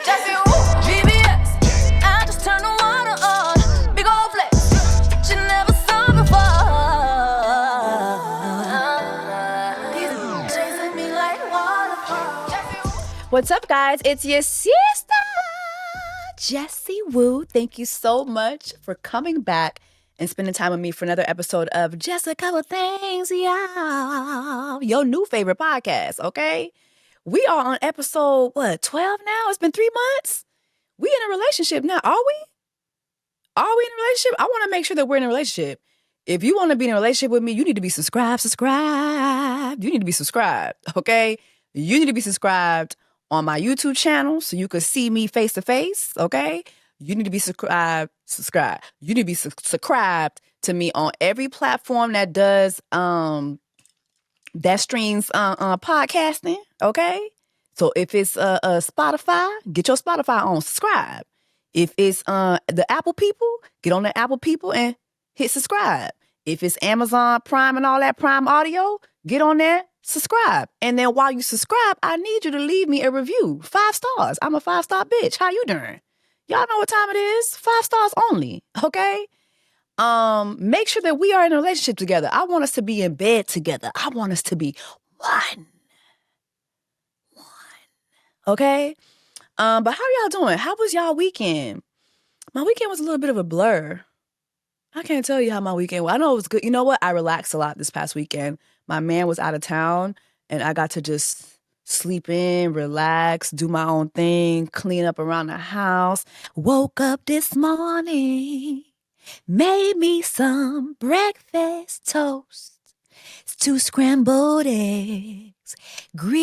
Jessie Woo, VBS. I just turn the water on. Big old flex. You never saw before. He's chasing me like waterfall. What's up, guys? It's your sister, Jessie Woo. Thank you so much for coming back and spending time with me for another episode of Just a Couple Things, y'all. Your new favorite podcast, okay? We are on episode, 12 now? It's been 3 months? We in a relationship now, are we? Are we in a relationship? I want to make sure that we're in a relationship. If you want to be in a relationship with me, you need to be subscribed. You need to be subscribed, okay? You need to be subscribed on my YouTube channel so you can see me face to face, okay? You need to be subscribed. You need to be subscribed to me on every platform that does that streams podcasting, okay? So if it's Spotify, get your Spotify on, subscribe. If it's the Apple people, get on the Apple people and hit subscribe. If it's Amazon Prime and all that Prime Audio, get on there, subscribe. And then while you subscribe, I need you to leave me a review. 5 stars. I'm a 5-star bitch. How you doing? Y'all know what time it is. 5 stars only, okay? Make sure that we are in a relationship together. I want us to be in bed together. I want us to be one. Okay? But how y'all doing? How was y'all weekend? My weekend was a little bit of a blur. I can't tell you how my weekend was. I know it was good. You know what? I relaxed a lot this past weekend. My man was out of town, and I got to just sleep in, relax, do my own thing, clean up around the house. Woke up this morning, made me some breakfast toast, 2 scrambled eggs, grits.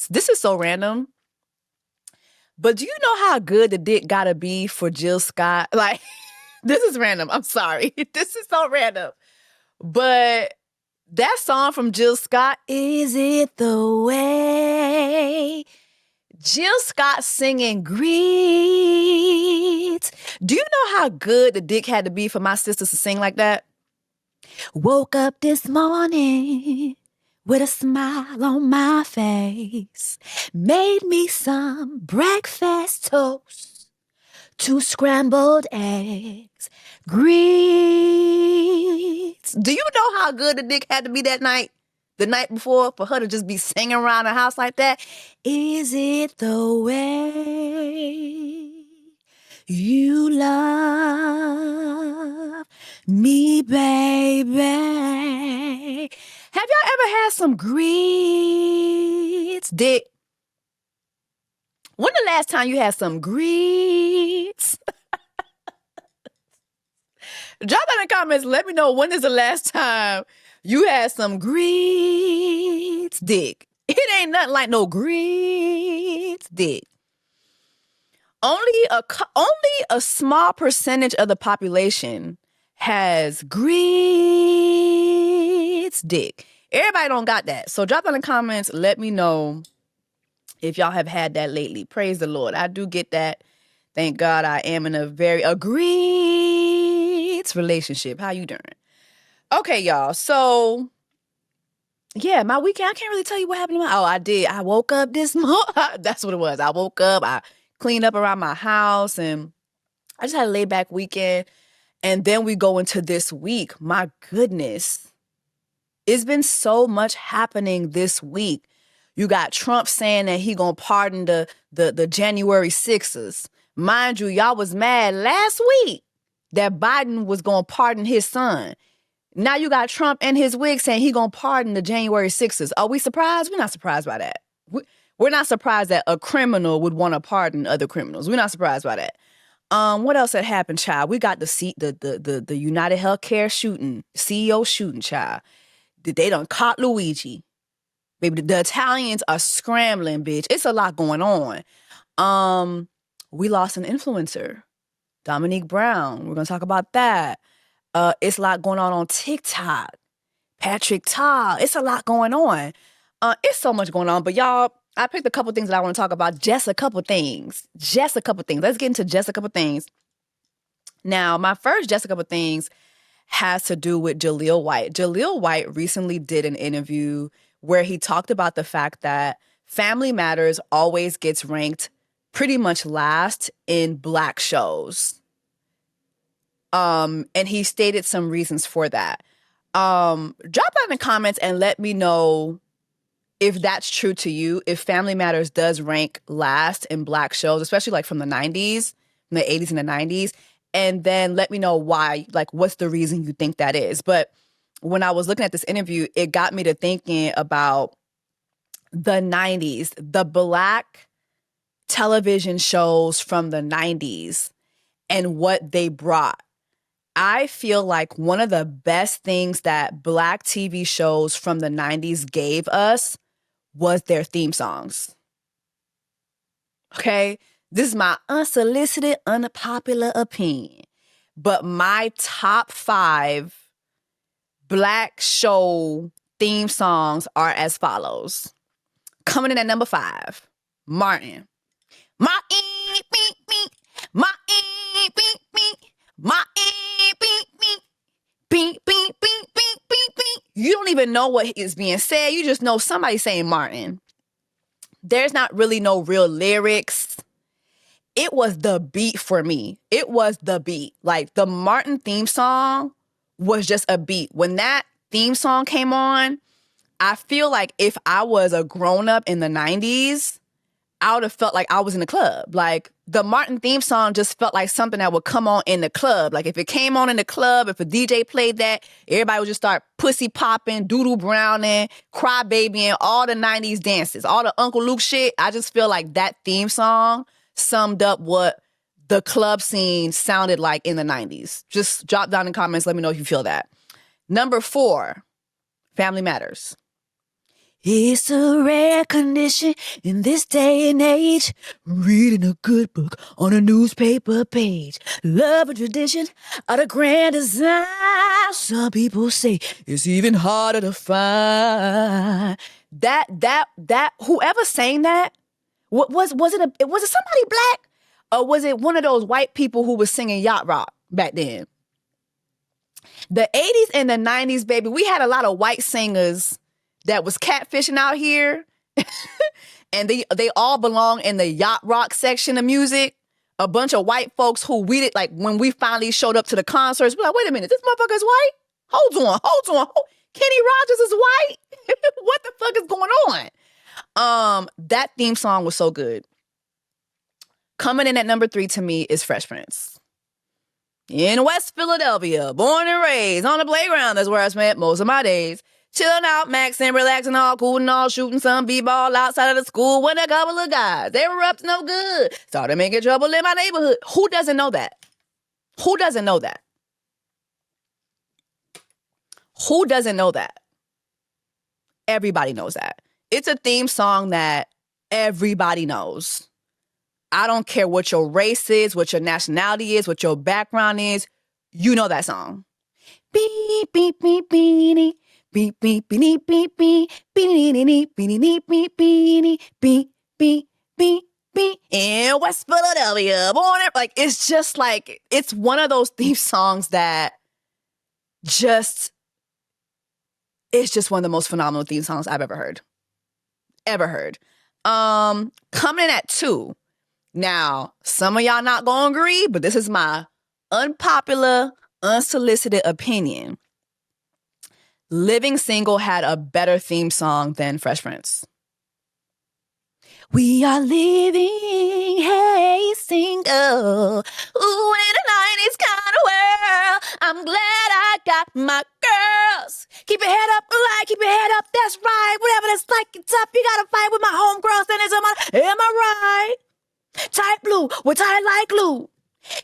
This is so random. But do you know how good the dick gotta be for Jill Scott? Like, this is random. I'm sorry. This is so random. But that song from Jill Scott, Is It the Way? Jill Scott singing grits. Do you know how good the dick had to be for my sisters to sing like that? Woke up this morning with a smile on my face. Made me some breakfast toast, 2 scrambled eggs, grits. Do you know how good the dick had to be that night? The night before, for her to just be singing around the house like that? Is it the way you love me, baby? Have y'all ever had some grits, dick? When the last time you had some grits? Drop that in the comments. Let me know, when is the last time you had some grits, dick? It ain't nothing like no grits, dick. Only a small percentage of the population has grits, dick. Everybody don't got that. So drop in the comments. Let me know if y'all have had that lately. Praise the Lord. I do get that. Thank God I am in a very grits relationship. How you doing? Okay, y'all. So, yeah, my weekend, I can't really tell you what happened. I did. I woke up this morning. That's what it was. I woke up. I cleaned up around my house, and I just had a laid-back weekend. And then we go into this week. My goodness. It's been so much happening this week. You got Trump saying that he gonna pardon the January 6ers. Mind you, y'all was mad last week that Biden was gonna pardon his son. Now you got Trump and his wig saying he gonna pardon the January 6ers. Are we surprised? We're not surprised by that. We're not surprised that a criminal would want to pardon other criminals. We're not surprised by that. What else had happened, child? We got the United Healthcare shooting, CEO shooting, child. They done caught Luigi. Baby, the Italians are scrambling, bitch. It's a lot going on. We lost an influencer, Dominique Brown. We're gonna talk about that. It's a lot going on TikTok. Patrick Todd. It's a lot going on. It's so much going on. But y'all, I picked a couple things that I want to talk about. Just a couple things. Let's get into just a couple things. Now, my first just a couple things has to do with Jaleel White. Jaleel White recently did an interview where he talked about the fact that Family Matters always gets ranked pretty much last in Black shows. And he stated some reasons for that. Drop down in the comments and let me know if that's true to you, if Family Matters does rank last in Black shows, especially like from the 90s, from the 80s and the 90s. And then let me know why, like what's the reason you think that is. But when I was looking at this interview, it got me to thinking about the 90s, the Black television shows from the 90s and what they brought. I feel like one of the best things that Black TV shows from the 90s gave us was their theme songs. Okay? This is my unsolicited, unpopular opinion. But my top 5 Black show theme songs are as follows. Coming in at number 5, Martin. Martin, beep, beep. Martin, beep, beep. Martin, beep, beep. Beep, beep, beep, beep, beep, beep. You don't even know what is being said. You just know somebody saying Martin. There's not really no real lyrics. It was the beat for me. It was the beat. Like the Martin theme song was just a beat. When that theme song came on, I feel like if I was a grown-up in the 90s, I would have felt like I was in the club. Like the Martin theme song just felt like something that would come on in the club. Like if it came on in the club, if a DJ played that, everybody would just start pussy popping, doodle browning, cry babying, all the 90s dances, all the Uncle Luke shit. I just feel like that theme song summed up what the club scene sounded like in the 90s. Just drop down in the comments. Let me know if you feel that. Number 4, Family Matters. It's a rare condition in this day and age, reading a good book on a newspaper page. Love and tradition are the grand design. Some people say it's even harder to find. That whoever sang that, was it somebody Black? Or was it one of those white people who was singing yacht rock back then? The 80s and the 90s, baby, we had a lot of white singers that was catfishing out here. And they all belong in the yacht rock section of music. A bunch of white folks who we did, like when we finally showed up to the concerts, we're like, wait a minute, this motherfucker's white? Hold on. Kenny Rogers is white? What the fuck is going on? That theme song was so good. Coming in at number 3 to me is Fresh Prince. In West Philadelphia, born and raised on the playground, that's where I spent most of my days. Chilling out, maxing, relaxing, all cool and all, shooting some b-ball outside of the school with a couple of guys. They were up to no good. Started making trouble in my neighborhood. Who doesn't know that? Who doesn't know that? Who doesn't know that? Everybody knows that. It's a theme song that everybody knows. I don't care what your race is, what your nationality is, what your background is. You know that song. Beep, beep, beep, beep. Beep, beep, beep, beep, beep, beep, beep, beep, beep, beep, beep, beep, beep, beep. In West Philadelphia, born like it's just like it's one of those theme songs that it's just one of the most phenomenal theme songs I've ever heard. Coming in at 2. Now, some of y'all not gonna agree, but this is my unpopular, unsolicited opinion. Living Single had a better theme song than Fresh Prince. We are living, hey, single. Ooh, in a 90s kind of world. I'm glad I got my girls. Keep your head up, right, keep your head up, that's right. Whatever that's like, it's up. You gotta fight with my homegirls, then am I right? Tight blue, we're tight like glue.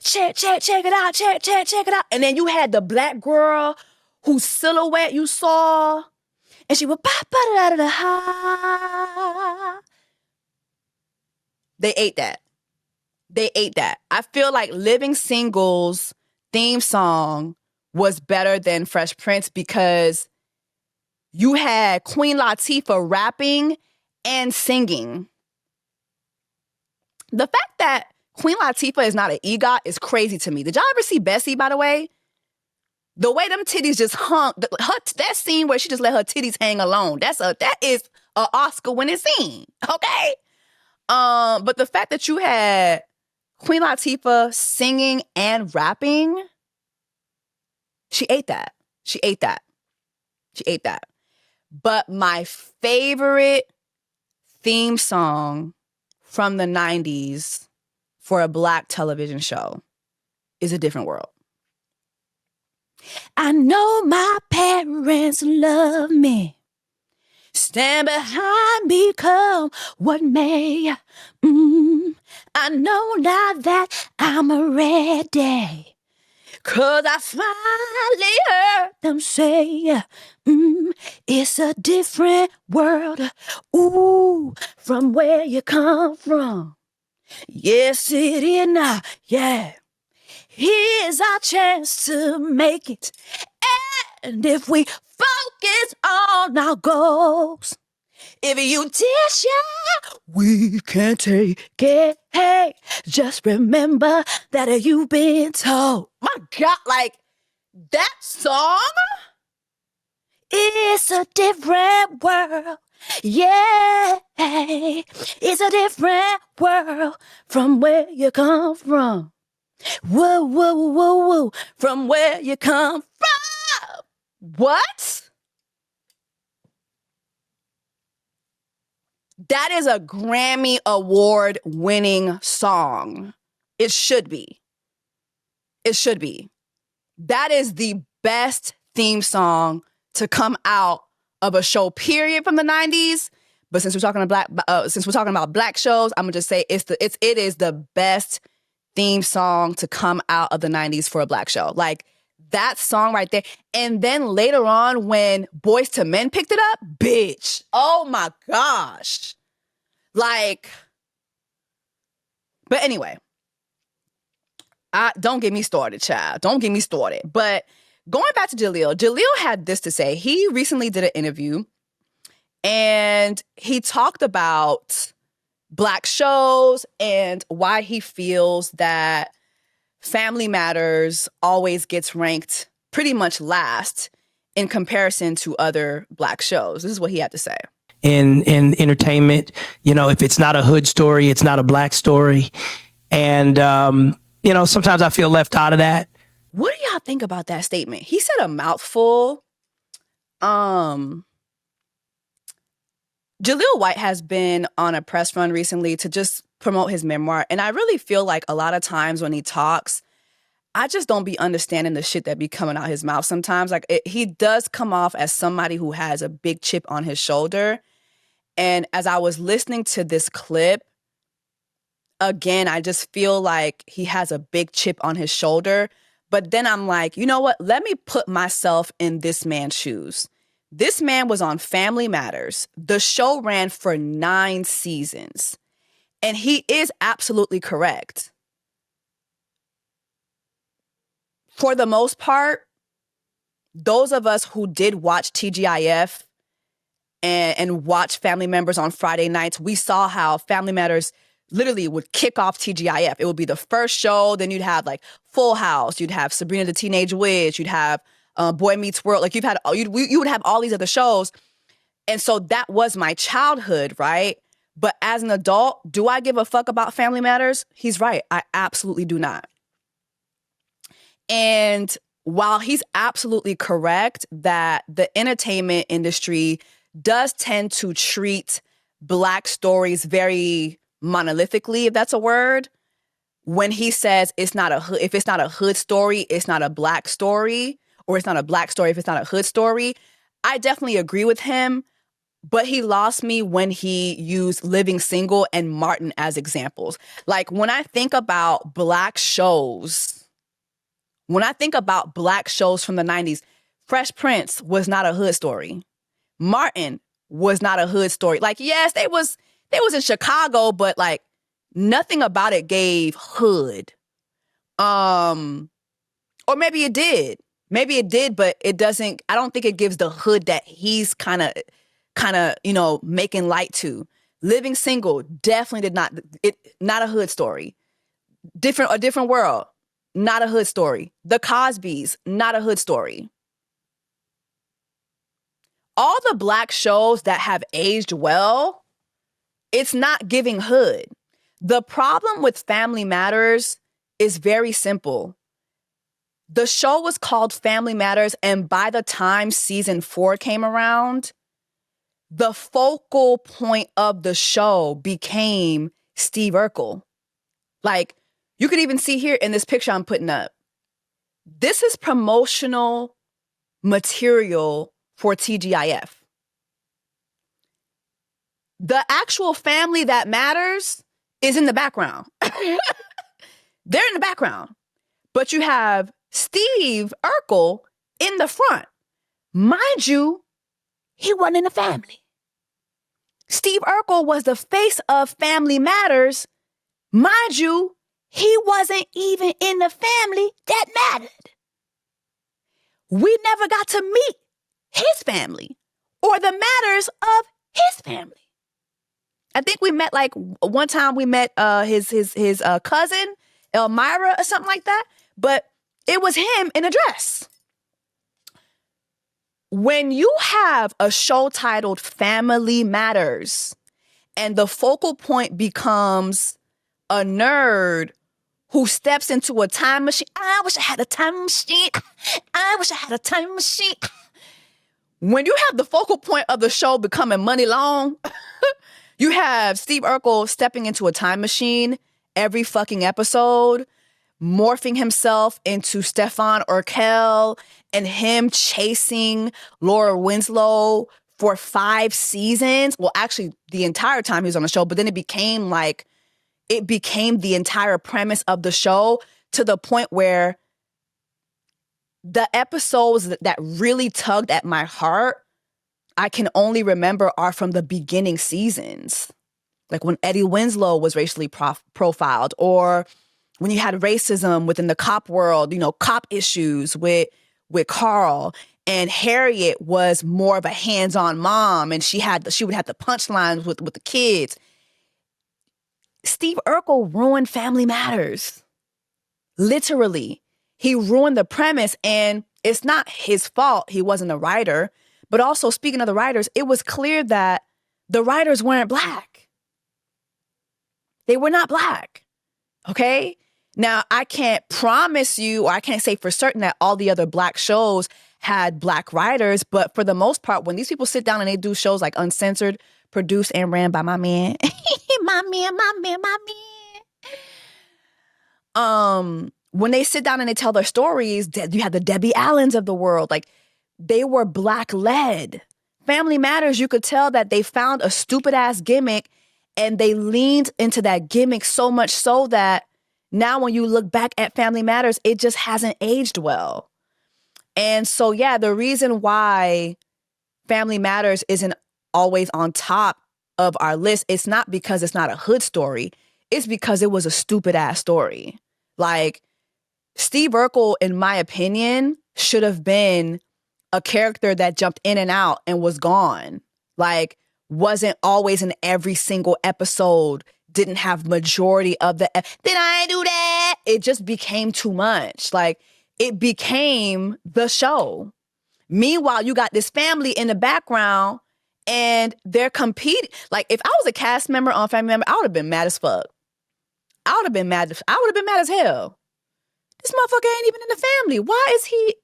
Check it out, check it out. And then you had the Black girl whose silhouette you saw, and she would ba-ba-da-da-da-ha. They ate that. I feel like Living Single's theme song was better than Fresh Prince because you had Queen Latifah rapping and singing. The fact that Queen Latifah is not an EGOT is crazy to me. Did y'all ever see Bessie, by the way? The way them titties just hung, that scene where she just let her titties hang alone, that is a Oscar-winning scene, okay? But the fact that you had Queen Latifah singing and rapping, she ate that. She ate that. She ate that. But my favorite theme song from the 90s for a Black television show is A Different World. I know my parents love me. Stand behind me, come what may. I know now that I'm ready. 'Cause I finally heard them say, it's a different world, ooh, from where you come from. Yes, it is now, yeah. Here's our chance to make it. And if we focus on our goals, if you dish out, we can take it. Hey, just remember that you've been told. My God, like that song is a different world. Yeah, it's a different world from where you come from. Whoa, whoa, whoa, whoa, from where you come from. What? That is a Grammy Award winning song. It should be. It should be. That is the best theme song to come out of a show, period, from the 90s. But since we're talking about Black shows, I'm gonna just say it is the best theme song to come out of the 90s for a Black show. Like that song right there. And then later on when Boyz II Men picked it up, bitch. Oh my gosh. Like, but anyway, don't get me started, child. Don't get me started. But going back to Jaleel had this to say. He recently did an interview and he talked about Black shows and why he feels that Family Matters always gets ranked pretty much last in comparison to other Black shows. This is what he had to say. In entertainment, if it's not a hood story, it's not a Black story. And, sometimes I feel left out of that. What do y'all think about that statement? He said a mouthful. Jaleel White has been on a press run recently to just promote his memoir. And I really feel like a lot of times when he talks, I just don't be understanding the shit that be coming out his mouth sometimes. Like he does come off as somebody who has a big chip on his shoulder. And as I was listening to this clip, again, I just feel like he has a big chip on his shoulder. But then I'm like, you know what? Let me put myself in this man's shoes. This man was on Family Matters. The show ran for 9 seasons. And he is absolutely correct. For the most part, those of us who did watch TGIF and watch Family Members on Friday nights, we saw how Family Matters literally would kick off TGIF. It would be the first show. Then you'd have like Full House. You'd have Sabrina the Teenage Witch. You'd have Boy Meets World. Like you would have all these other shows. And so that was my childhood, right? But as an adult, do I give a fuck about Family Matters? He's right. I absolutely do not. And while he's absolutely correct that the entertainment industry does tend to treat Black stories very monolithically, if that's a word, when he says if it's not a hood story, it's not a Black story, or it's not a Black story if it's not a hood story, I definitely agree with him. But he lost me when he used Living Single and Martin as examples. Like when I think about Black shows from the 90s, Fresh Prince was not a hood story. Martin was not a hood story. Like, yes, they was in Chicago, but like nothing about it gave hood. Or maybe it did. But it doesn't, I don't think it gives the hood that he's kind of, making light to. Living Single definitely not a hood story. A Different World, not a hood story. The Cosbys, not a hood story. all the Black shows that have aged well, it's not giving hood. The problem with Family Matters is very simple. The show was called Family Matters, and by the time season 4 came around, the focal point of the show became Steve Urkel. Like, you could even see here in this picture I'm putting up. This is promotional material for TGIF. The actual family that matters is in the background. They're in the background. But you have Steve Urkel in the front. Mind you, he wasn't in the family. Steve Urkel was the face of Family Matters. Mind you, he wasn't even in the family that mattered. We never got to meet his family or the matters of his family. I think we met one time we met his cousin, Elmira or something like that. But it was him in a dress. When you have a show titled Family Matters and the focal point becomes a nerd who steps into a time machine. I wish I had a time machine. I wish I had a time machine. When you have the focal point of the show becoming Money Long, you have Steve Urkel stepping into a time machine every fucking episode, morphing himself into Stefan Urkel, and him chasing Laura Winslow for 5 seasons. Well, actually, the entire time he was on the show, but then it became the entire premise of the show, to the point where the episodes that really tugged at my heart, I can only remember are from the beginning seasons. Like when Eddie Winslow was racially profiled, or when you had racism within the cop world, cop issues with Carl, and Harriet was more of a hands-on mom, and she would have the punchlines with the kids. Steve Urkel ruined Family Matters. Literally. He ruined the premise, and it's not his fault. He wasn't a writer. But also, speaking of the writers, it was clear that the writers weren't Black. They were not Black. Okay? Now, I can't promise you, or I can't say for certain that all the other Black shows had Black writers, but for the most part, when these people sit down and they do shows like Uncensored, produced and ran by my man, my man. When they sit down and they tell their stories, you have the Debbie Allens of the world. Like, they were Black led. Family Matters, you could tell that they found a stupid ass gimmick and they leaned into that gimmick so much so that now when you look back at Family Matters, it just hasn't aged well. And so, yeah, the reason why Family Matters isn't always on top of our list, it's not because it's not a hood story. It's because it was a stupid ass story. Like, Steve Urkel, in my opinion, should have been a character that jumped in and out and was gone. Like, wasn't always in every single episode, didn't have majority of the, did I do that? It just became too much. Like, it became the show. Meanwhile, you got this family in the background and they're competing. Like, if I was a cast member on Family Member, I would have been mad as fuck. I would have been mad as hell. This motherfucker ain't even in the family. Why is he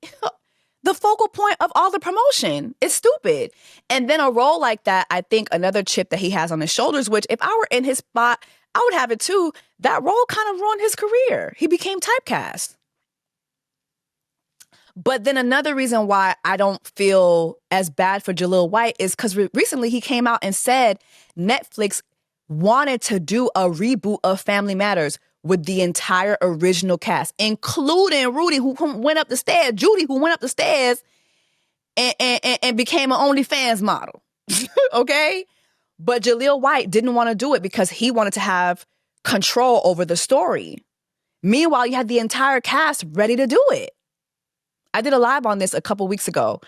the focal point of all the promotion? It's stupid. And then a role like that, I think another chip that he has on his shoulders, which if I were in his spot, I would have it too. That role kind of ruined his career. He became typecast. But then another reason why I don't feel as bad for Jaleel White is because recently he came out and said Netflix wanted to do a reboot of Family Matters with the entire original cast, including Rudy, who went up the stairs, Judy, who went up the stairs and became an OnlyFans model. Okay? But Jaleel White didn't want to do it because he wanted to have control over the story. Meanwhile, you had the entire cast ready to do it. I did a live on this a couple weeks ago.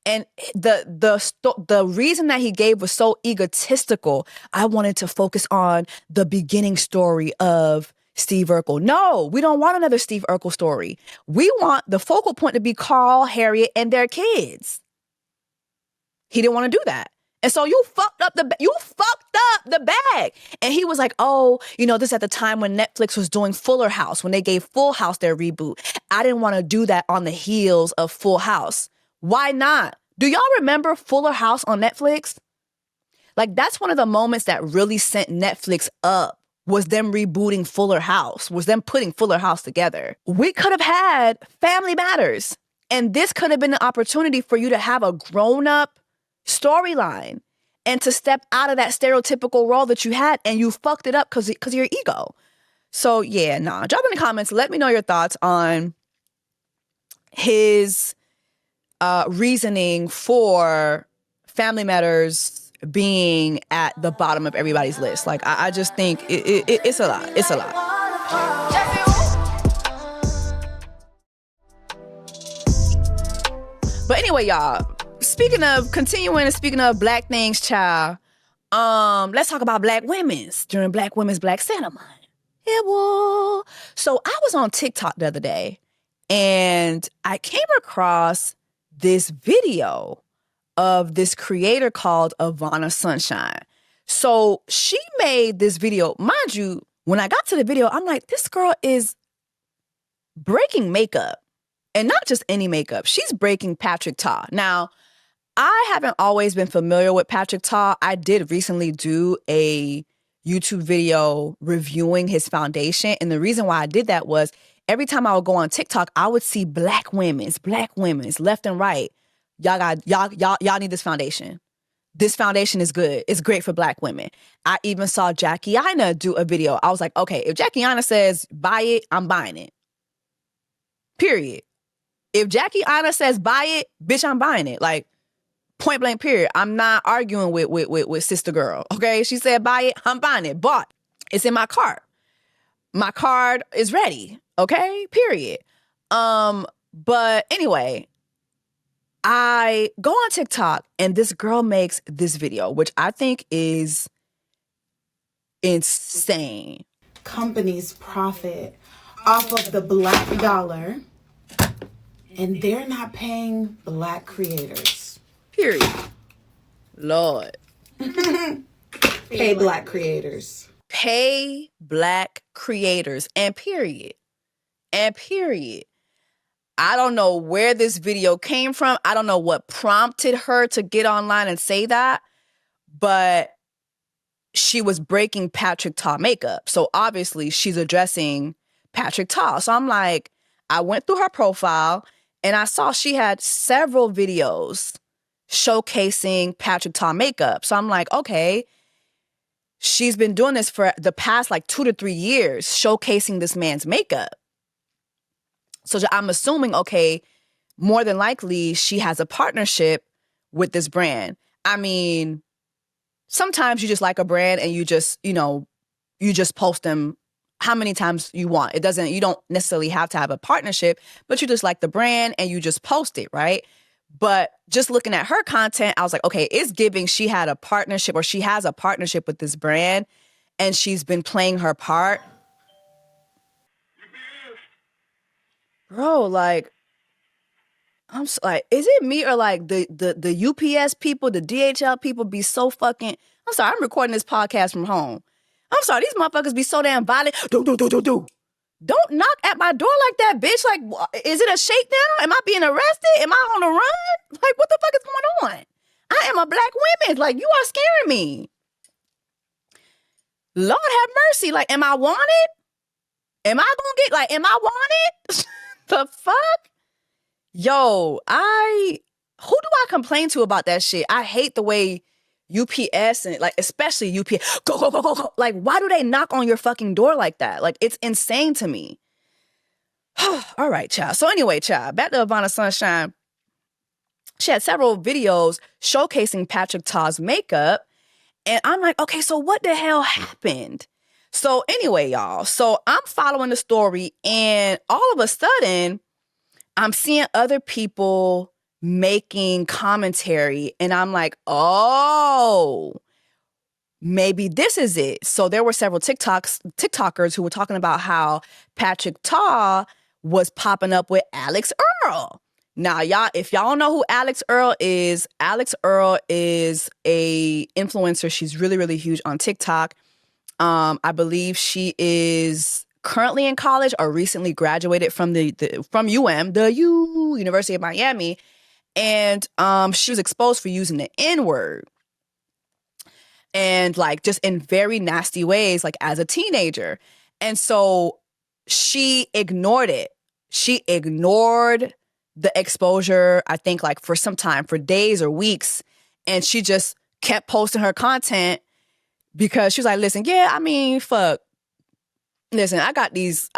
And the reason that he gave was so egotistical. I wanted to focus on the beginning story of Steve Urkel. No, we don't want another Steve Urkel story. We want the focal point to be Carl, Harriet, and their kids. He didn't want to do that. And so you fucked up the bag. And he was like, oh, this at the time when Netflix was doing Fuller House, when they gave Full House their reboot. I didn't want to do that on the heels of Full House. Why not? Do y'all remember Fuller House on Netflix? Like, that's one of the moments that really sent Netflix up, was them rebooting Fuller House, was them putting Fuller House together. We could have had Family Matters. And this could have been an opportunity for you to have a grown-up storyline and to step out of that stereotypical role that you had, and you fucked it up because of your ego. So yeah, drop in the comments. Let me know your thoughts on his reasoning for Family Matters being at the bottom of everybody's list. Like, I just think it's a lot. It's a lot. But anyway, y'all, speaking of black things, child, let's talk about black women's during Black Women's Black Santa Month. Yeah, well. So I was on TikTok the other day, and I came across this video of this creator called Ivana Sunshine. So she made this video. Mind you, when I got to the video, I'm like, this girl is breaking makeup. And not just any makeup. She's breaking Patrick Ta. Now, I haven't always been familiar with Patrick Ta. I did recently do a YouTube video reviewing his foundation. And the reason why I did that was every time I would go on TikTok, I would see black women's left and right. Y'all need this foundation. This foundation is good. It's great for black women. I even saw Jackie Aina do a video. I was like, okay, if Jackie Aina says buy it, I'm buying it. Period. If Jackie Aina says buy it, bitch, I'm buying it. Like, point blank, period. I'm not arguing with sister girl, okay? She said buy it, I'm buying it. Bought. It's in my cart. My card is ready, okay? Period. But anyway, I go on TikTok and this girl makes this video, which I think is insane. Companies profit off of the black dollar, and they're not paying black creators. Period. Lord. Pay black creators. Pay black creators. And period. And period. I don't know where this video came from. I don't know what prompted her to get online and say that. But she was breaking Patrick Ta makeup. So obviously she's addressing Patrick Ta. So I'm like, I went through her profile and I saw she had several videos showcasing Patrick Ta makeup. So I'm like, okay, she's been doing this for the past like 2 to 3 years, showcasing this man's makeup. So I'm assuming, okay, more than likely she has a partnership with this brand. I mean, sometimes you just like a brand and you just post them how many times you want. You don't necessarily have to have a partnership, but you just like the brand and you just post it, right? But just looking at her content, I was like, okay, it's giving she had a partnership or she has a partnership with this brand and she's been playing her part. Bro, like, I'm like, is it me or like the UPS people, the DHL people be so fucking, I'm sorry, I'm recording this podcast from home. I'm sorry, these motherfuckers be so damn violent. Don't knock at my door like that, bitch. Like, is it a shakedown? Am I being arrested? Am I on the run? Like, what the fuck is going on? I am a black woman. Like, you are scaring me. Lord have mercy. Like, am I wanted? Am I gonna get, like, am I wanted? The fuck? Yo, who do I complain to about that shit? I hate the way UPS and like, especially UPS, go. Like, why do they knock on your fucking door like that? Like, it's insane to me. All right, child. So anyway, child, back to Ivana Sunshine. She had several videos showcasing Patrick Ta's makeup. And I'm like, okay, so what the hell happened? So anyway, y'all, so I'm following the story and all of a sudden I'm seeing other people making commentary and I'm like, oh, maybe this is it. So there were several TikTokers who were talking about how Patrick Ta was popping up with Alex Earl. Now, y'all, if y'all don't know who Alex Earl is a influencer. She's really, really huge on TikTok. I believe she is currently in college or recently graduated from from University of Miami. And she was exposed for using the N-word. And like just in very nasty ways, like as a teenager. And so she ignored it. She ignored the exposure, I think like for some time, for days or weeks. And she just kept posting her content because she was like, listen, yeah, I mean, fuck. Listen, I got these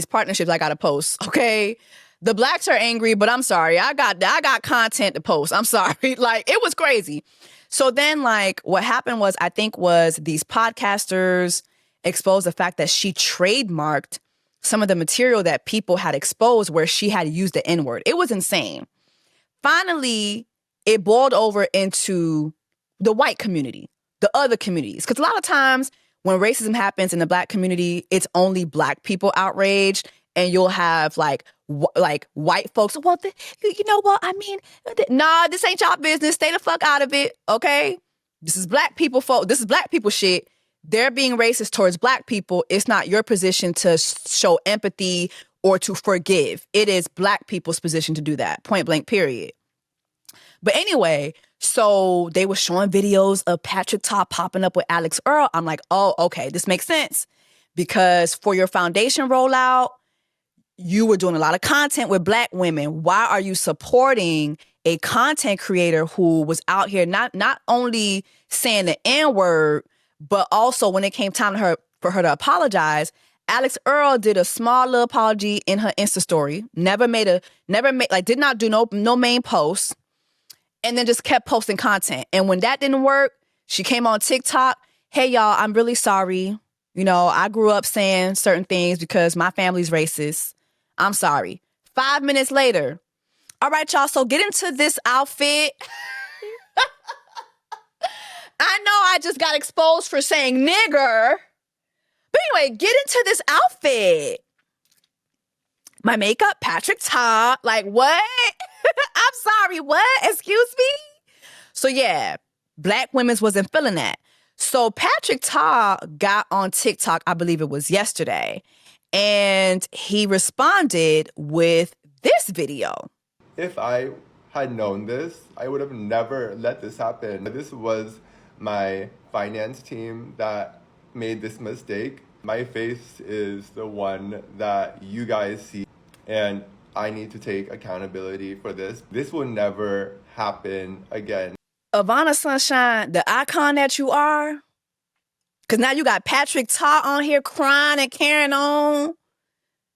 partnerships I gotta post, okay? The blacks are angry, but I'm sorry. I got content to post. I'm sorry. Like, it was crazy. So then, like, what happened was, I think these podcasters exposed the fact that she trademarked some of the material that people had exposed where she had used the N-word. It was insane. Finally, it boiled over into the white community, the other communities. Because a lot of times when racism happens in the black community, it's only black people outraged. And you'll have like white folks. Well, you know what? I mean, nah, this ain't y'all business. Stay the fuck out of it. Okay. This is black people This is black people shit. They're being racist towards black people. It's not your position to show empathy or to forgive. It is black people's position to do that. Point blank, period. But anyway, so they were showing videos of Patrick Ta popping up with Alex Earl. I'm like, oh, okay, this makes sense. Because for your foundation rollout, you were doing a lot of content with black women. Why are you supporting a content creator who was out here not only saying the N-word, but also when it came time for her to apologize, Alex Earl did a small little apology in her Insta story. Did not do no main posts, and then just kept posting content. And when that didn't work, she came on TikTok. Hey y'all, I'm really sorry. You know, I grew up saying certain things because my family's racist. I'm sorry. 5 minutes later. All right, y'all. So get into this outfit. I know I just got exposed for saying nigger. But anyway, get into this outfit. My makeup, Patrick Ta. Like, what? I'm sorry, what? Excuse me? So yeah, black women's wasn't feeling that. So Patrick Ta got on TikTok, I believe it was yesterday, and he responded with this video. If I had known this, I would have never let this happen. This was my finance team that made this mistake. My face is the one that you guys see, and I need to take accountability for this. This will never happen again. Ivana Sunshine, the icon that you are, because now you got Patrick Ta on here crying and carrying on.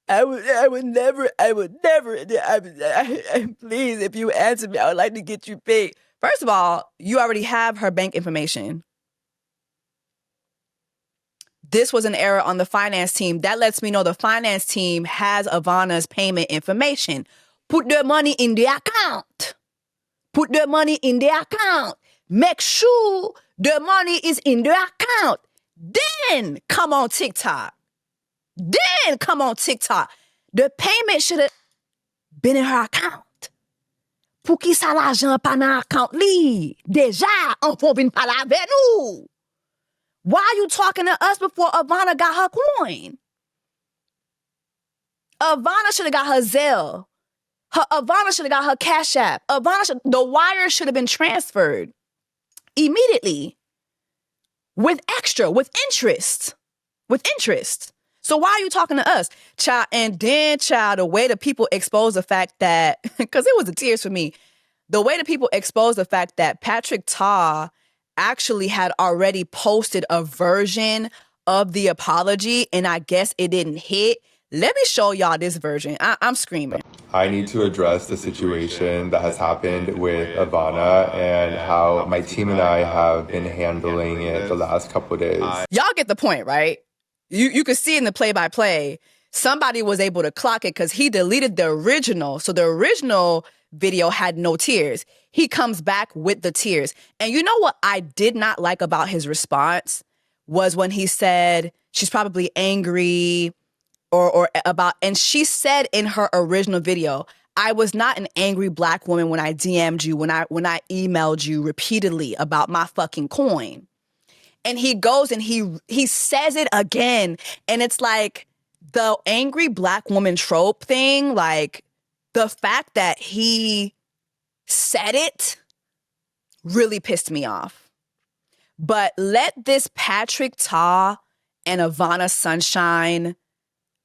I would never, please, if you answer me, I would like to get you paid. First of all, you already have her bank information. This was an error on the finance team. That lets me know the finance team has Ivana's payment information. Put the money in the account. Put the money in the account. Make sure the money is in the account. Then come on TikTok. The payment should have been in her account. Pour qui ça l'argent pas dans account li? Déjà, on peut venir parler avec nous. Why are you talking to us before Ivana got her coin? Ivana should have got her Zelle. Ivana should have got her Cash App. The wire should have been transferred immediately with interest. So why are you talking to us? Child, and then, the way the people expose the fact that, because it was the tears for me, the way the people expose the fact that Patrick Ta actually had already posted a version of the apology, and I guess it didn't hit. Let me show y'all this version. I'm screaming. I need to address the situation that has happened with Ivana and how my team and I have been handling it the last couple of days. Y'all get the point, right? You could see in the play-by-play, somebody was able to clock it because he deleted the original. So the original video had no tears. He comes back with the tears. And you know what I did not like about his response was when he said she's probably angry or about, and she said in her original video, I was not an angry black woman when I DM'd you, when I emailed you repeatedly about my fucking coin. And he goes and he says it again. And it's like the angry black woman trope thing, like the fact that he said it really pissed me off. But let this Patrick Ta and Ivana Sunshine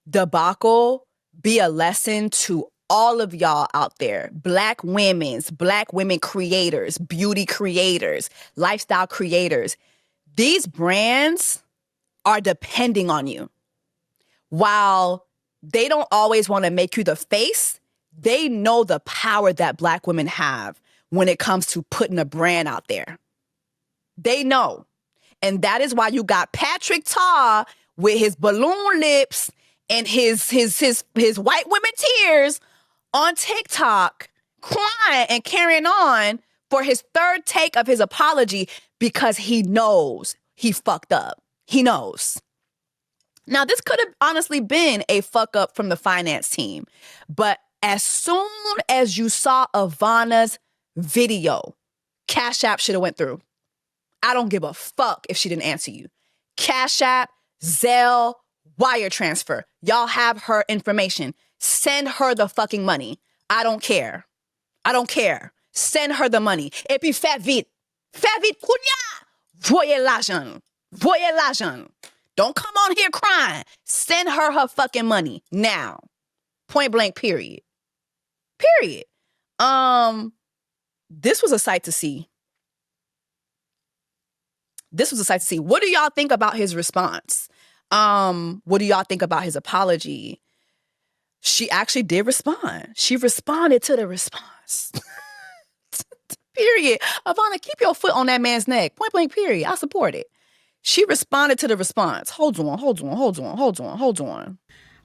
debacle be a lesson to all of y'all out there, black women creators, beauty creators, lifestyle creators. These brands are depending on you. While they don't always want to make you the face, they know the power that black women have when it comes to putting a brand out there. They know. And that is why you got Patrick Ta with his balloon lips and his white women tears on TikTok crying and carrying on for his third take of his apology because he knows he fucked up. He knows. Now, this could have honestly been a fuck up from the finance team. But as soon as you saw Ivana's video, Cash App should have went through. I don't give a fuck if she didn't answer you. Cash App, Zelle, wire transfer. Y'all have her information. Send her the fucking money. I don't care. I don't care. Send her the money. Et puis fais vite. Fais vite, kounya. Voyez l'argent. Voyez l'argent. Don't come on here crying. Send her fucking money now. Point blank, period. Period. This was a sight to see. This was a sight to see. What do y'all think about his response? What do y'all think about his apology? She actually did respond. She responded to the response. Period. Ivana, keep your foot on that man's neck. Point blank, period. I support it. She responded to the response. Hold on.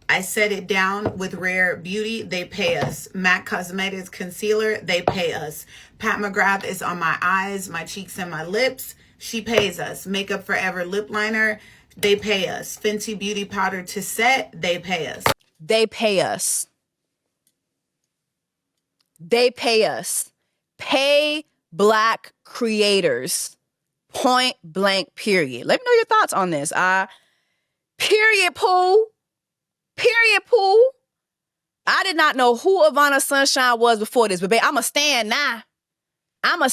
I set it down with Rare Beauty. They pay us. MAC Cosmetics Concealer. They pay us. Pat McGrath is on my eyes, my cheeks, and my lips. She pays us. Makeup Forever Lip Liner. They pay us. Fenty Beauty Powder to set. They pay us. They pay us. They pay us. Pay black creators. Point blank, period. Let me know your thoughts on this. Period, Pooh. Period, Pooh. I did not know who Ivana Sunshine was before this, but babe, I'm a stand now. I'm a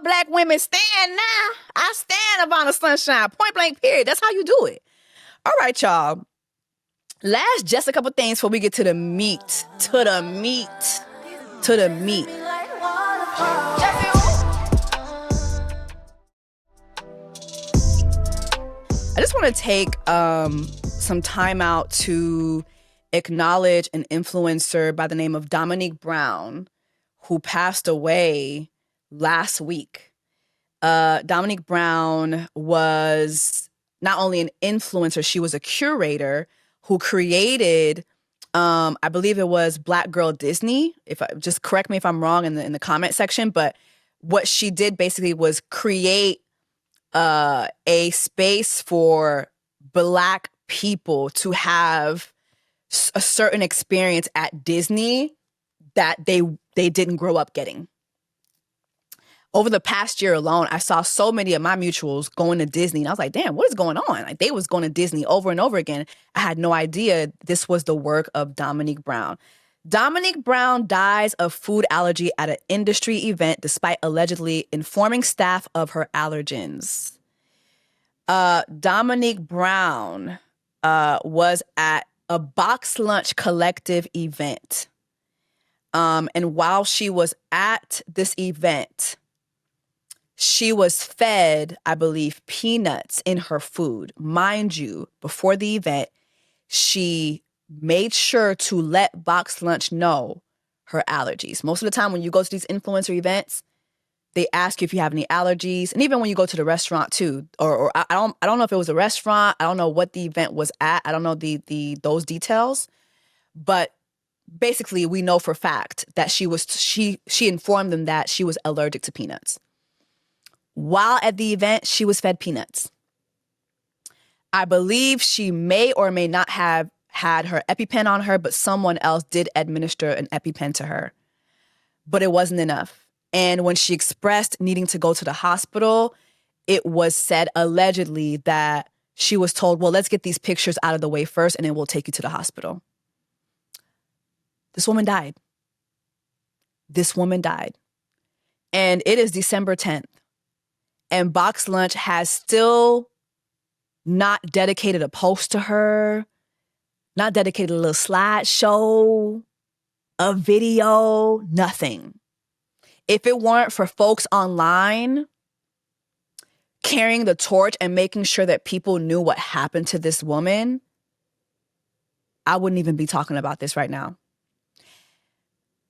black woman stand now. I stand Ivana Sunshine. Point blank, period. That's how you do it. All right, y'all. Last, just a couple things before we get to the meat. I just want to take some time out to acknowledge an influencer by the name of Dominique Brown, who passed away last week. Dominique Brown was not only an influencer, she was a curator who created, I believe it was Black Girl Disney. Just correct me if I'm wrong in the comment section, but what she did basically was create a space for Black people to have a certain experience at Disney that they didn't grow up getting. Over the past year alone, I saw so many of my mutuals going to Disney, and I was like, damn, what is going on? Like, they was going to Disney over and over again. I had no idea this was the work of Dominique Brown. Dominique Brown dies of food allergy at an industry event despite allegedly informing staff of her allergens. Dominique Brown was at a Box Lunch Collective event. And while she was at this event, she was fed, I believe, peanuts in her food. Mind you, before the event, she made sure to let Box Lunch know her allergies. Most of the time when you go to these influencer events, they ask you if you have any allergies. And even when you go to the restaurant too, or I don't know if it was a restaurant. I don't know what the event was at. I don't know those details. But basically, we know for a fact that she informed them that she was allergic to peanuts. While at the event, she was fed peanuts. I believe she may or may not have had her EpiPen on her, but someone else did administer an EpiPen to her. But it wasn't enough. And when she expressed needing to go to the hospital, it was said allegedly that she was told, well, let's get these pictures out of the way first and then we'll take you to the hospital. This woman died. This woman died. And it is December 10th. And Box Lunch has still not dedicated a post to her, not dedicated a little slideshow, a video, nothing. If it weren't for folks online carrying the torch and making sure that people knew what happened to this woman, I wouldn't even be talking about this right now.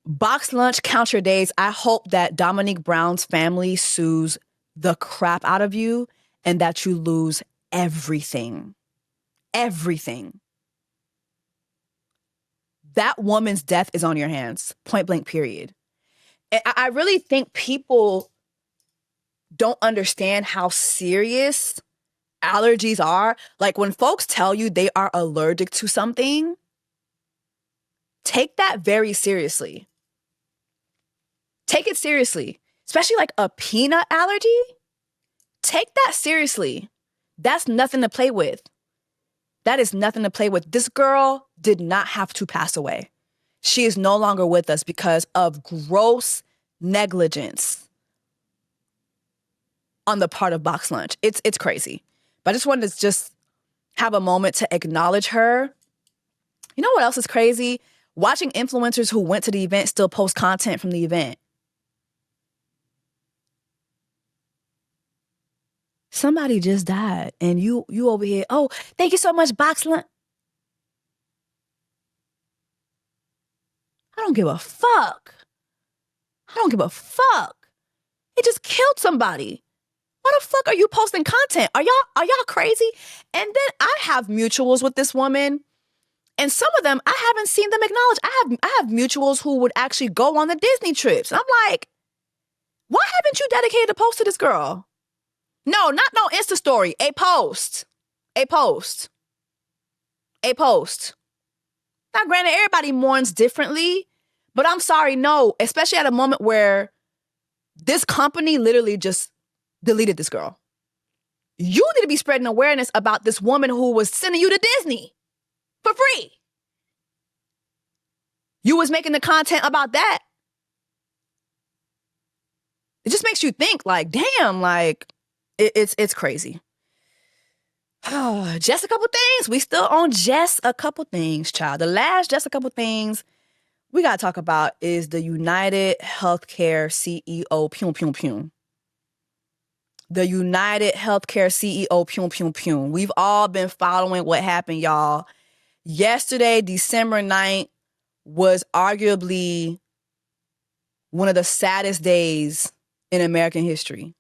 Box Lunch, count your days. I hope that Dominique Brown's family sues the crap out of you and that you lose everything. Everything. That woman's death is on your hands. Point blank, period. I really think people don't understand how serious allergies are. Like when folks tell you they are allergic to something, take that very seriously. Take it seriously, especially like a peanut allergy. Take that seriously. That's nothing to play with. That is nothing to play with. This girl did not have to pass away. She is no longer with us because of gross negligence on the part of Box Lunch. It's crazy. But I just wanted to just have a moment to acknowledge her. You know what else is crazy? Watching influencers who went to the event still post content from the event. Somebody just died and you over here, oh, thank you so much, Box Lunch. I don't give a fuck. I don't give a fuck. It just killed somebody. Why the fuck are you posting content? Are y'all crazy? And then I have mutuals with this woman, and some of them I haven't seen them acknowledge. I have mutuals who would actually go on the Disney trips. And I'm like, why haven't you dedicated a post to this girl? No, not no Insta story. A post. A post. A post. Now, granted, everybody mourns differently, but I'm sorry, no, especially at a moment where this company literally just deleted this girl. You need to be spreading awareness about this woman who was sending you to Disney for free. You was making the content about that. It just makes you think like, damn, like it's crazy. Just a couple things. We still on just a couple things, child. The last just a couple things we got to talk about is the United Healthcare CEO, Pum Pum Pum. The United Healthcare CEO, Pum Pum Pum. We've all been following what happened, y'all. Yesterday, December 9th, was arguably one of the saddest days in American history.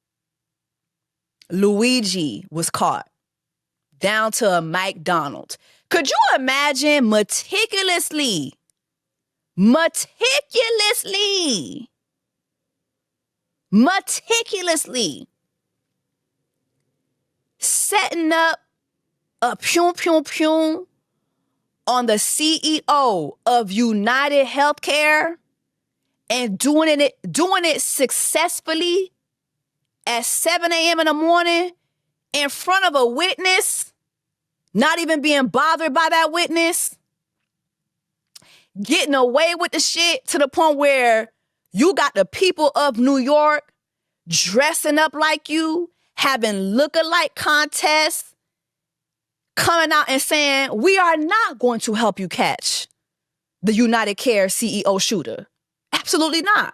Luigi was caught down to a McDonald's. Could you imagine meticulously setting up a Pum Pum Pum on the CEO of United Healthcare and doing it successfully at 7 a.m. in the morning in front of a witness, not even being bothered by that witness, getting away with the shit to the point where you got the people of New York dressing up like you, having look-alike contests, coming out and saying, we are not going to help you catch the United Care CEO shooter. Absolutely not.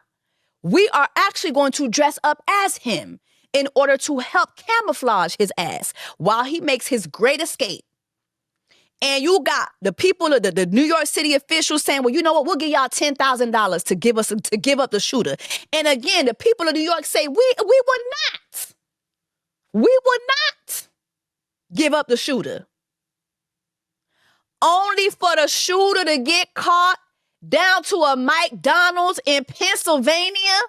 We are actually going to dress up as him in order to help camouflage his ass while he makes his great escape. And you got the people, the New York City officials saying, well, you know what? We'll give y'all $10,000 to give up the shooter. And again, the people of New York say, we will not give up the shooter. Only for the shooter to get caught down to a McDonald's in Pennsylvania?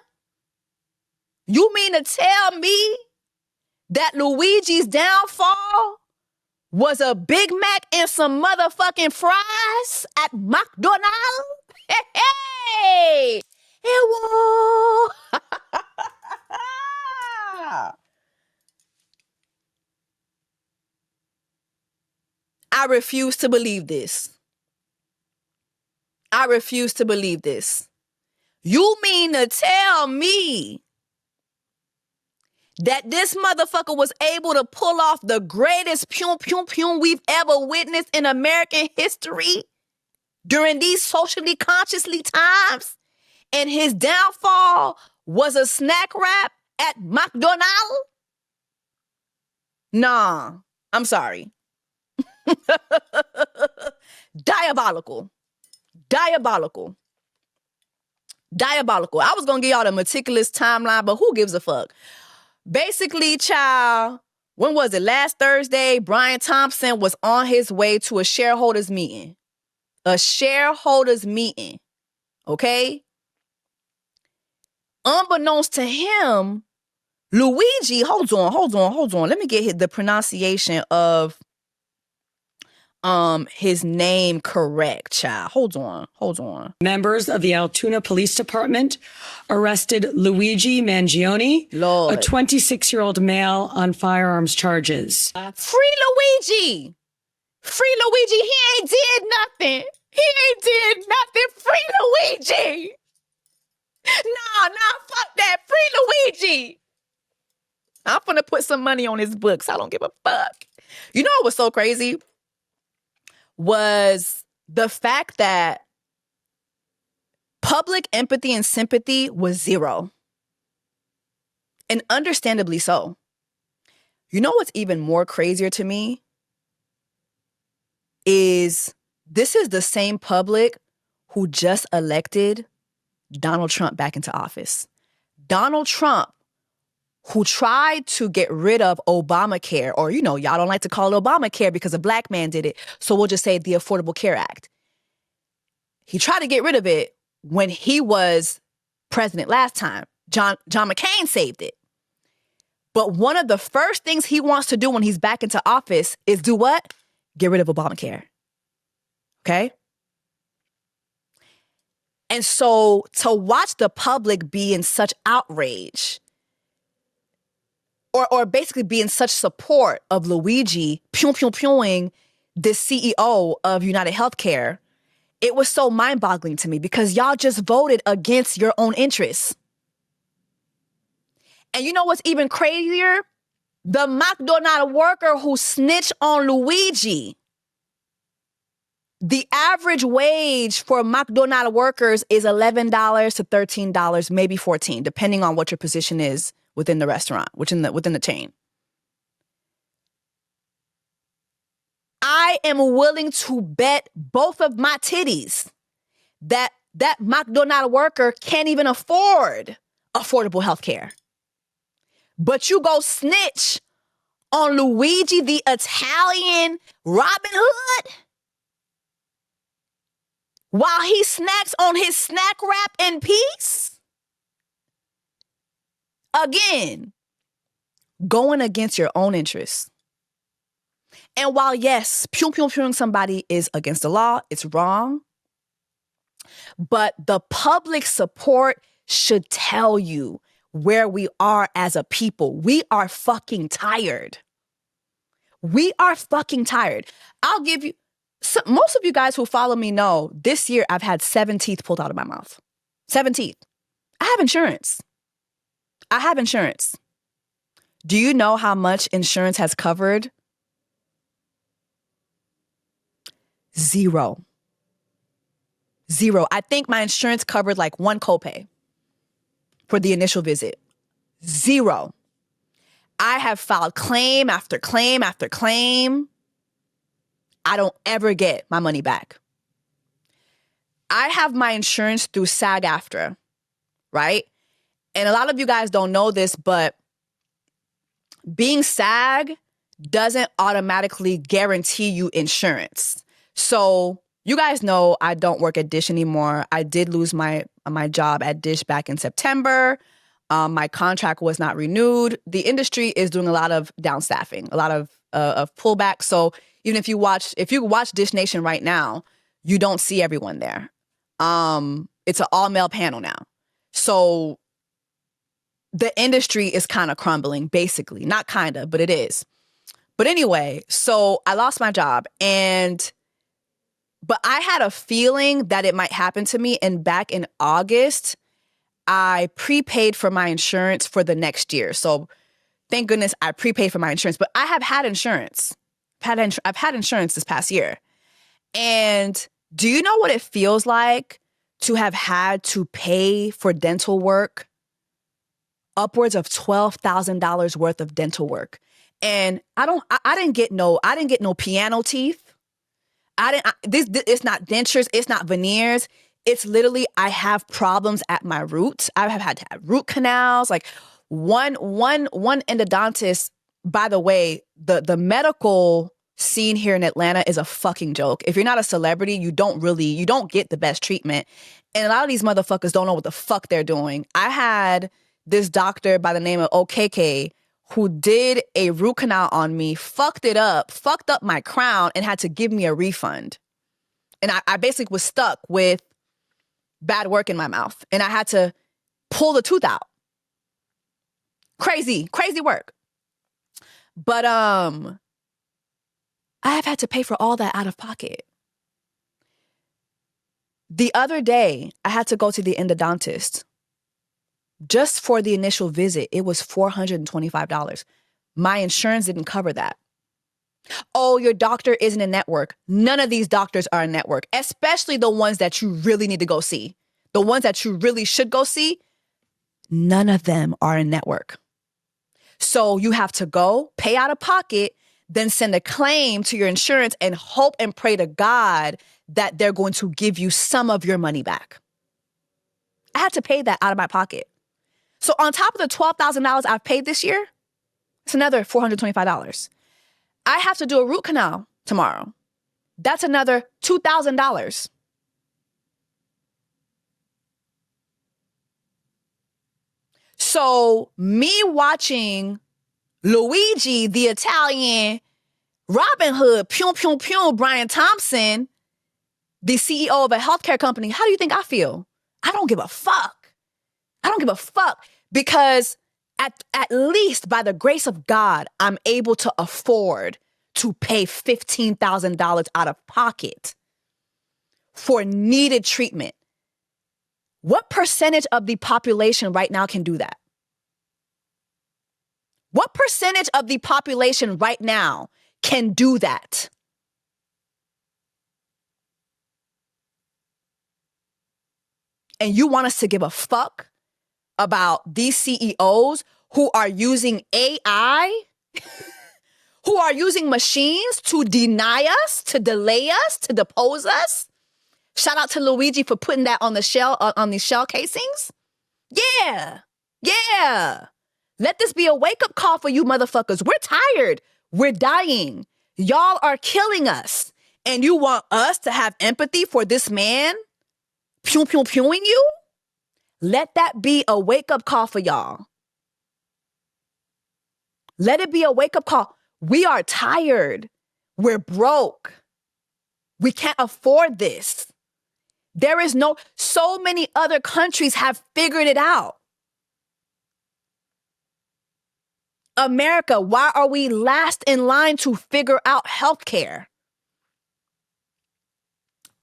You mean to tell me that Luigi's downfall was a Big Mac and some motherfucking fries at McDonald's. Hey, it was. I refuse to believe this. I refuse to believe this. You mean to tell me that this motherfucker was able to pull off the greatest pum pum pum we've ever witnessed in American history during these socially consciously times, and his downfall was a snack wrap at McDonald's? Nah, I'm sorry. Diabolical. Diabolical. Diabolical. I was going to give y'all the meticulous timeline, but who gives a fuck? Basically, child, when was it? Last Thursday, Brian Thompson was on his way to a shareholders meeting. A shareholders meeting. Okay? Unbeknownst to him, Luigi, hold on. Let me get the pronunciation of his name correct, child. Hold on. Members of the Altoona Police Department arrested Luigi Mangione, Lord. a 26-year-old male, on firearms charges. Free Luigi! Free Luigi! He ain't did nothing! Free Luigi! Nah, fuck that! Free Luigi! I'm gonna put some money on his books. I don't give a fuck. You know what was so crazy? Was the fact that public empathy and sympathy was zero. And understandably so. You know what's even more crazier to me? Is this is the same public who just elected Donald Trump back into office. Donald Trump, who tried to get rid of Obamacare, or, y'all don't like to call it Obamacare because a black man did it, so we'll just say the Affordable Care Act. He tried to get rid of it when he was president last time. John McCain saved it. But one of the first things he wants to do when he's back into office is do what? Get rid of Obamacare. Okay? And so to watch the public be in such outrage, or basically be in such support of Luigi the CEO of United Healthcare, it was so mind-boggling to me because y'all just voted against your own interests. And you know what's even crazier? The McDonald's worker who snitched on Luigi. The average wage for McDonald's workers is $11 to $13, maybe $14, depending on what your position is within the restaurant, within the chain. I am willing to bet both of my titties that McDonald's worker can't even afford affordable health care. But you go snitch on Luigi, the Italian Robin Hood, while he snacks on his snack wrap in peace? Again, going against your own interests. And while, yes, pum somebody is against the law, it's wrong. But the public support should tell you where we are as a people. We are fucking tired. We are fucking tired. I'll give you, most of you guys who follow me know this year I've had 7 teeth pulled out of my mouth. 7 teeth. I have insurance. Do you know how much insurance has covered? Zero. I think my insurance covered like 1 copay for the initial visit. 0. I have filed claim after claim after claim. I don't ever get my money back. I have my insurance through SAG-AFTRA, right? And a lot of you guys don't know this, but being SAG doesn't automatically guarantee you insurance. So you guys know I don't work at Dish anymore. I did lose my job at Dish back in September. My contract was not renewed. The industry is doing a lot of downstaffing, a lot of of pullback. So even if you watch Dish Nation right now, you don't see everyone there. It's an all male panel now. So the industry is kind of crumbling, basically. Not kind of, but it is. But anyway, so I lost my job, but I had a feeling that it might happen to me. And back in August, I prepaid for my insurance for the next year. So thank goodness I prepaid for my insurance. But I have had insurance. I've had insurance this past year. And do you know what it feels like to have had to pay for dental work? Upwards of $12,000 worth of dental work. And I didn't get no piano teeth. It's not dentures, it's not veneers. It's literally, I have problems at my roots. I have had to have root canals. Like one endodontist, by the way, the medical scene here in Atlanta is a fucking joke. If you're not a celebrity, you don't get the best treatment. And a lot of these motherfuckers don't know what the fuck they're doing. I had this doctor by the name of OKK who did a root canal on me, fucked up my crown, and had to give me a refund. And I basically was stuck with bad work in my mouth. And I had to pull the tooth out. Crazy work. But I have had to pay for all that out of pocket. The other day, I had to go to the endodontist. Just for the initial visit, it was $425. My insurance didn't cover that. Oh, your doctor isn't a network. None of these doctors are a network, especially the ones that you really need to go see. The ones that you really should go see, none of them are a network. So you have to go, pay out of pocket, then send a claim to your insurance and hope and pray to God that they're going to give you some of your money back. I had to pay that out of my pocket. So on top of the $12,000 I've paid this year, it's another $425. I have to do a root canal tomorrow. That's another $2,000. So me watching Luigi, the Italian, Robin Hood, Brian Thompson, the CEO of a healthcare company, how do you think I feel? I don't give a fuck. Because at least by the grace of God, I'm able to afford to pay $15,000 out of pocket for needed treatment. What percentage of the population right now can do that? What percentage of the population right now can do that? And you want us to give a fuck about these CEOs who are using AI, who are using machines to deny us, to delay us, to depose us? Shout out to Luigi for putting that on the shell, on these shell casings. Yeah. Let this be a wake-up call for you motherfuckers. We're tired. We're dying. Y'all are killing us. And you want us to have empathy for this man pewing you? Let that be a wake-up call for y'all. Let it be a wake-up call. We are tired. We're broke. We can't afford this. So many other countries have figured it out. America, why are we last in line to figure out healthcare?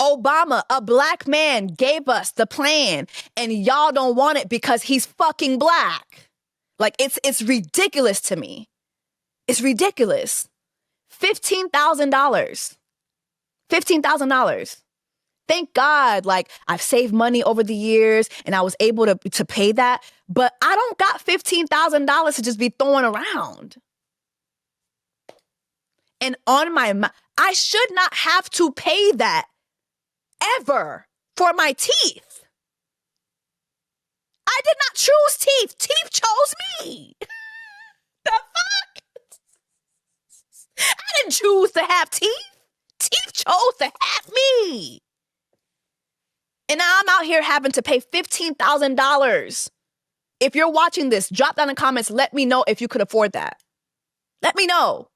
Obama, a black man, gave us the plan, and y'all don't want it because he's fucking black. Like, it's ridiculous to me. It's ridiculous. $15,000. $15,000. Thank God, like, I've saved money over the years and I was able to pay that. But I don't got $15,000 to just be throwing around. And I should not have to pay that ever for my teeth. I did not choose teeth. Teeth chose me. The fuck? I didn't choose to have teeth. Teeth chose to have me. And now I'm out here having to pay $15,000. If you're watching this, drop down in the comments. Let me know if you could afford that. Let me know.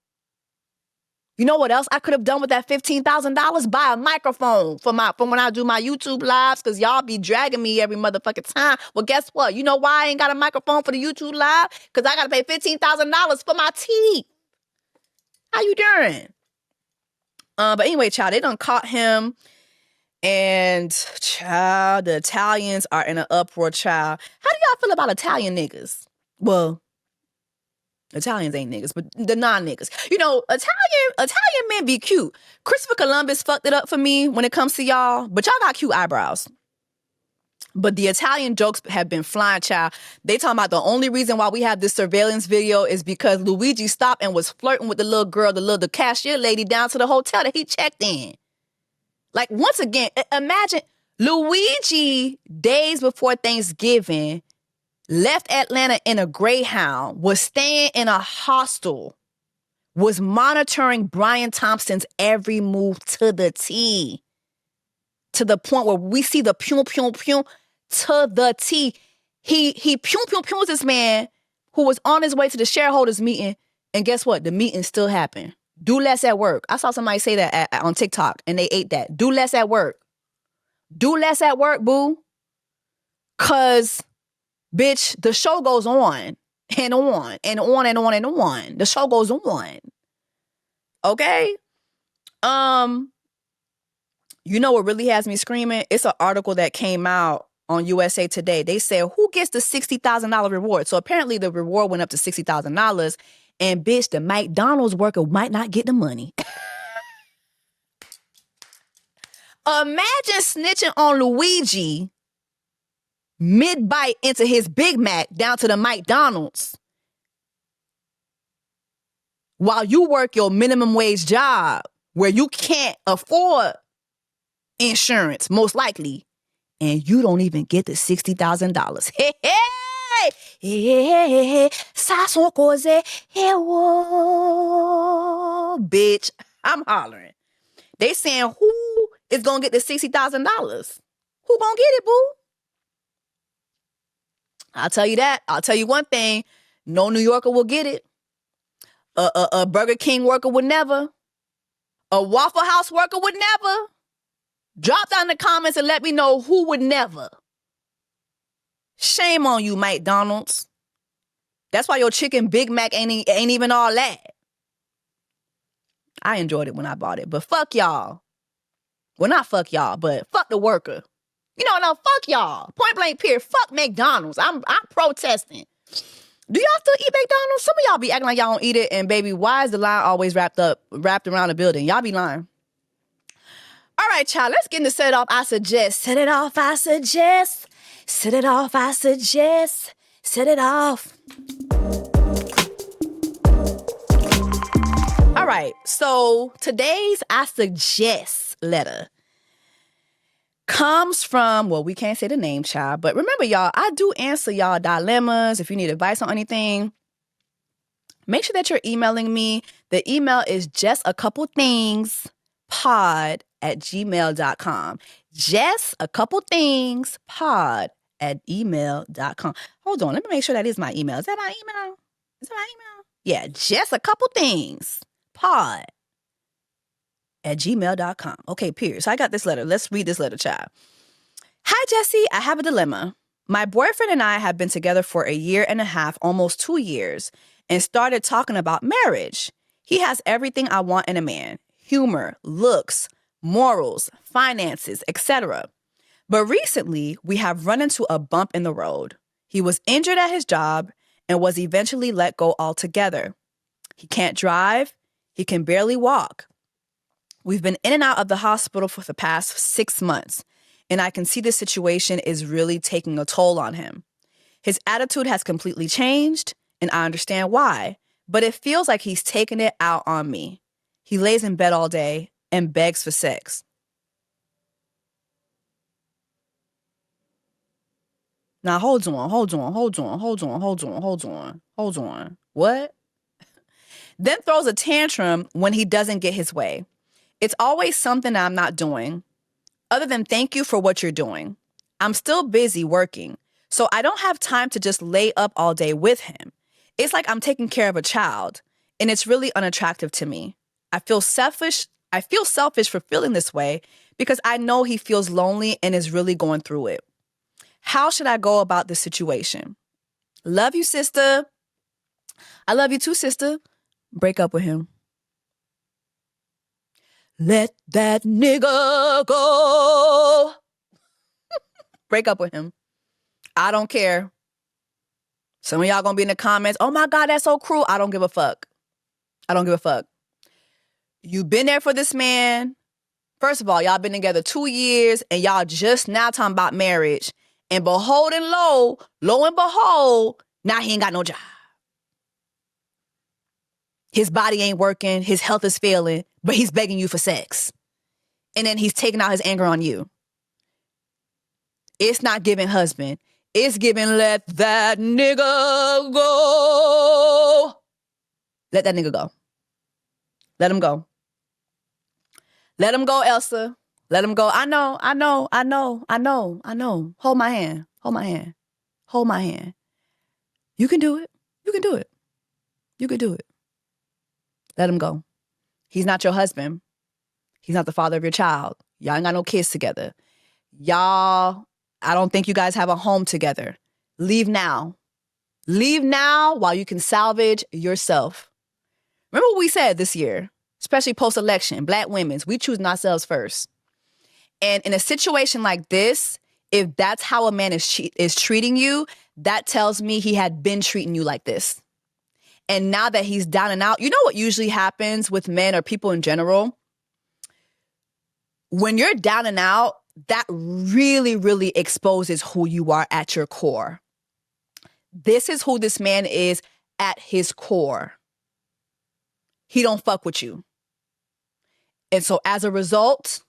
You know what else I could have done with that $15,000? Buy a microphone for when I do my YouTube lives, because y'all be dragging me every motherfucking time. Well, guess what? You know why I ain't got a microphone for the YouTube live? Because I got to pay $15,000 for my teeth. How you doing? But anyway, child, they done caught him. And, child, the Italians are in an uproar, child. How do y'all feel about Italian niggas? Well, Italians ain't niggas, but the non-niggas. You know, Italian men be cute. Christopher Columbus fucked it up for me when it comes to y'all, but y'all got cute eyebrows. But the Italian jokes have been flying, child. They talking about the only reason why we have this surveillance video is because Luigi stopped and was flirting with the little girl, the cashier lady down to the hotel that he checked in. Like, once again, imagine Luigi, days before Thanksgiving, left Atlanta in a Greyhound, was staying in a hostel, was monitoring Brian Thompson's every move to the T. To the point where we see the pew, pew, pew to the T. He pew, pew, pews this man who was on his way to the shareholders meeting. And guess what? The meeting still happened. Do less at work. I saw somebody say that on TikTok and they ate that. Do less at work. Do less at work, boo. Cause, bitch, the show goes on and on and on and on and on. The show goes on. Okay? You know what really has me screaming? It's an article that came out on USA Today. They said, who gets the $60,000 reward? So apparently the reward went up to $60,000. And bitch, the McDonald's worker might not get the money. Imagine snitching on Luigi mid-bite into his Big Mac down to the McDonald's while you work your minimum wage job where you can't afford insurance, most likely, and you don't even get the $60,000. Hey, hey! Ça son cause, bitch, I'm hollering. They saying, who is gonna get the $60,000? Who gonna get it, boo? I'll tell you that. I'll tell you one thing. No New Yorker will get it. A Burger King worker would never. A Waffle House worker would never. Drop down in the comments and let me know who would never. Shame on you, McDonald's. That's why your chicken Big Mac ain't even all that. I enjoyed it when I bought it, but fuck y'all. Well, not fuck y'all, but fuck the worker. You know, no, fuck y'all. Point blank period. Fuck McDonald's. I'm protesting. Do y'all still eat McDonald's? Some of y'all be acting like y'all don't eat it, and baby, why is the line always wrapped around the building? Y'all be lying. All right, child, let's get into set it off. I suggest. Set it off, I suggest. Set it off, I suggest. Set it off. All right, so today's I suggest letter comes from, well, we can't say the name, child, but remember, y'all, I do answer y'all dilemmas. If you need advice on anything, make sure that you're emailing me. The email is jessacouplethingspod@gmail.com. jessacouplethingspod@email.com. Hold on, let me make sure that is my email. Is that my email? Is that my email? Yeah, jessacouplethingspod@gmail.com. Okay, period. So I got this letter. Let's read this letter, child. Hi, Jessie. I have a dilemma. My boyfriend and I have been together for a year and a half, almost 2 years, and started talking about marriage. He has everything I want in a man: humor, looks, morals, finances, etc. But recently, we have run into a bump in the road. He was injured at his job and was eventually let go altogether. He can't drive. He can barely walk. We've been in and out of the hospital for the past 6 months, and I can see the situation is really taking a toll on him. His attitude has completely changed, and I understand why, but it feels like he's taking it out on me. He lays in bed all day and begs for sex. Now, hold on. What? Then throws a tantrum when he doesn't get his way. It's always something I'm not doing, other than thank you for what you're doing. I'm still busy working, so I don't have time to just lay up all day with him. It's like I'm taking care of a child, and it's really unattractive to me. I feel selfish for feeling this way because I know he feels lonely and is really going through it. How should I go about this situation? Love you, sister. I love you too, sister. Break up with him. Let that nigga go. Break up with him. I don't care. Some of y'all gonna be in the comments, oh my God, that's so cruel. I don't give a fuck. I don't give a fuck. You've been there for this man. First of all, y'all been together 2 years and y'all just now talking about marriage. And behold and lo and behold, now he ain't got no job. His body ain't working. His health is failing, but he's begging you for sex. And then he's taking out his anger on you. It's not giving husband. It's giving let that nigga go. Let that nigga go. Let him go. Let him go, Elsa. Let him go. I know. Hold my hand. Hold my hand. Hold my hand. You can do it. You can do it. You can do it. Let him go. He's not your husband. He's not the father of your child. Y'all ain't got no kids together. Y'all, I don't think you guys have a home together. Leave now. Leave now while you can salvage yourself. Remember what we said this year, especially post-election, Black women, we choosing ourselves first. And in a situation like this, if that's how a man is treating you, that tells me he had been treating you like this. And now that he's down and out, you know what usually happens with men or people in general? When you're down and out, that really, really exposes who you are at your core. This is who this man is at his core. He don't fuck with you. And so as a result,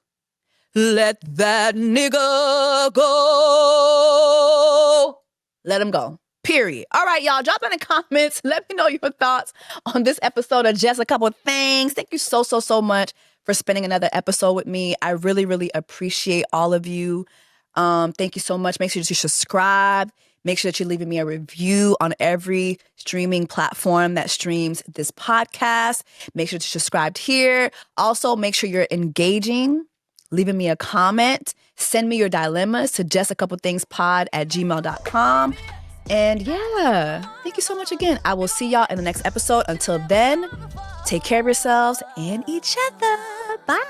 let that nigga go. Let him go. Period. All right, y'all, drop in the comments. Let me know your thoughts on this episode of Jess, a couple of things. Thank you so much for spending another episode with me. I really, really appreciate all of you. Thank you so much. Make sure that you subscribe. Make sure that you're leaving me a review on every streaming platform that streams this podcast. Make sure to subscribe here. Also, make sure you're engaging, leaving me a comment. Send me your dilemmas to jessacouplethingspod@gmail.com. And yeah, thank you so much again. I will see y'all in the next episode. Until then, take care of yourselves and each other. Bye.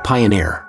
Pioneer.